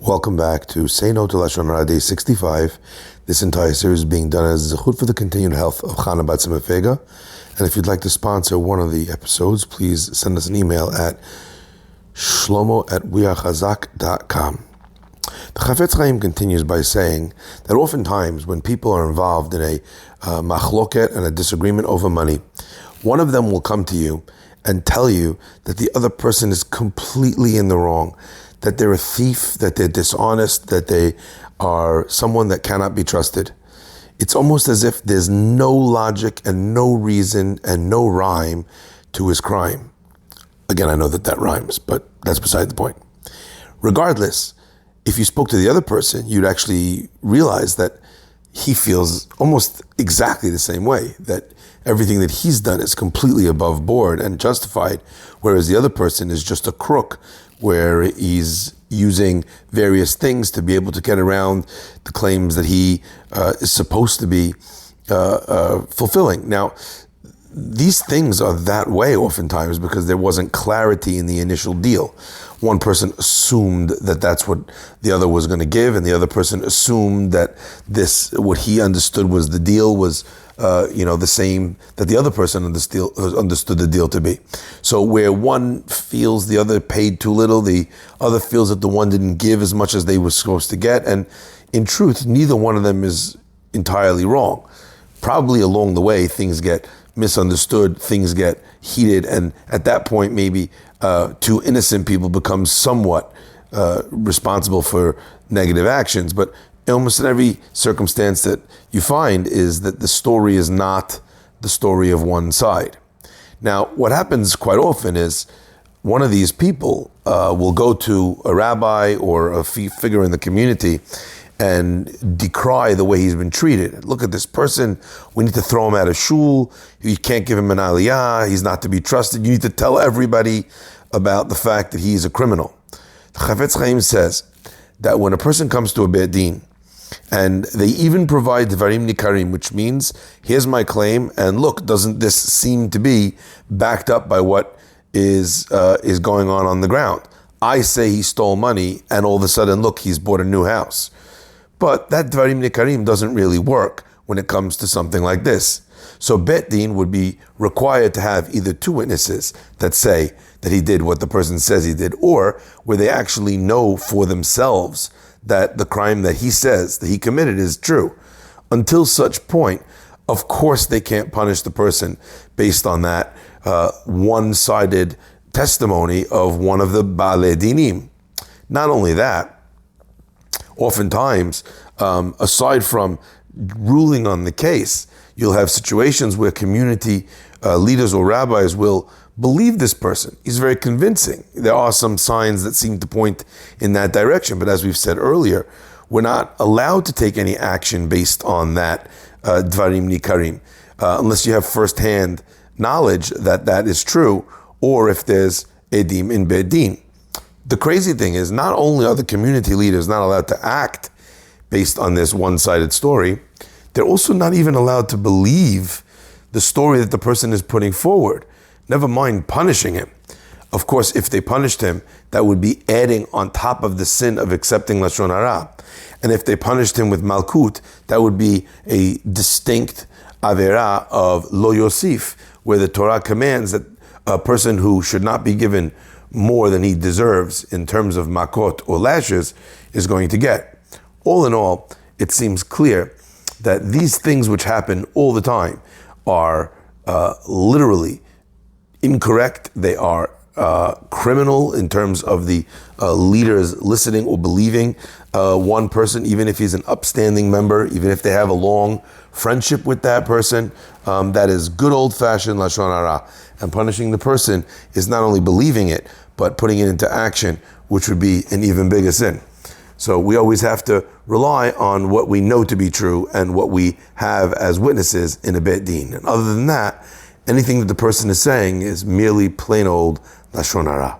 Welcome back to Say No To Lashon Hara, day 65. This entire series is being done as zechut for the continued health of Chana Bat Simefega. And if you'd like to sponsor one of the episodes, please send us an email at shlomo@wearechazak.com. The Chafetz Chaim continues by saying that oftentimes when people are involved in a machloket and a disagreement over money, one of them will come to you and tell you that the other person is completely in the wrong, that they're a thief, that they're dishonest, that they are someone that cannot be trusted. It's almost as if there's no logic and no reason and no rhyme to his crime. Again, I know that rhymes, but that's beside the point. Regardless, if you spoke to the other person, you'd actually realize that he feels almost exactly the same way, that everything that he's done is completely above board and justified, whereas the other person is just a crook, where he's using various things to be able to get around the claims that he is supposed to be fulfilling. Now, these things are that way oftentimes because there wasn't clarity in the initial deal. One person assumed that that's what the other was going to give, and the other person assumed that what he understood was the deal was the same that the other person understood the deal to be. So where one feels the other paid too little, the other feels that the one didn't give as much as they were supposed to get, and in truth, neither one of them is entirely wrong. Probably along the way, things get misunderstood, things get heated, and at that point, maybe two innocent people become somewhat responsible for negative actions. But almost in every circumstance that you find is that the story is not the story of one side. Now, what happens quite often is one of these people will go to a rabbi or a figure in the community and decry the way he's been treated. Look at this person, we need to throw him out of shul, you can't give him an aliyah, he's not to be trusted, you need to tell everybody about the fact that he's a criminal. The Chafetz Chaim says that when a person comes to a Beit Din, and they even provide Dvarim Nikarim, which means, here's my claim, and look, doesn't this seem to be backed up by what is going on the ground? I say he stole money, and all of a sudden, look, he's bought a new house. But that Dvarim Nikarim doesn't really work when it comes to something like this. So Beit Din would be required to have either two witnesses that say that he did what the person says he did, or where they actually know for themselves that the crime that he says that he committed is true. Until such point, of course they can't punish the person based on that one-sided testimony of one of the Baalei Dinim. Not only that, oftentimes, aside from ruling on the case, you'll have situations where community leaders or rabbis will believe this person. He's very convincing. There are some signs that seem to point in that direction, but as we've said earlier, we're not allowed to take any action based on that Dvarim Nikarim, unless you have firsthand knowledge that that is true, or if there's Edim in Beit Din. The crazy thing is, not only are the community leaders not allowed to act based on this one-sided story, they're also not even allowed to believe the story that the person is putting forward. Never mind punishing him. Of course, if they punished him, that would be adding on top of the sin of accepting Lashon Hara. And if they punished him with Malkut, that would be a distinct Avera of Lo Yosif, where the Torah commands that a person who should not be given more than he deserves in terms of makot or lashes is going to get. All in all, it seems clear that these things which happen all the time are literally incorrect. They are criminal in terms of the leaders listening or believing one person, even if he's an upstanding member, even if they have a long friendship with that person. That is good old-fashioned Lashon Hara. And punishing the person is not only believing it, but putting it into action, which would be an even bigger sin. So we always have to rely on what we know to be true and what we have as witnesses in a Beit Din. And other than that, anything that the person is saying is merely plain old Lashon Hara.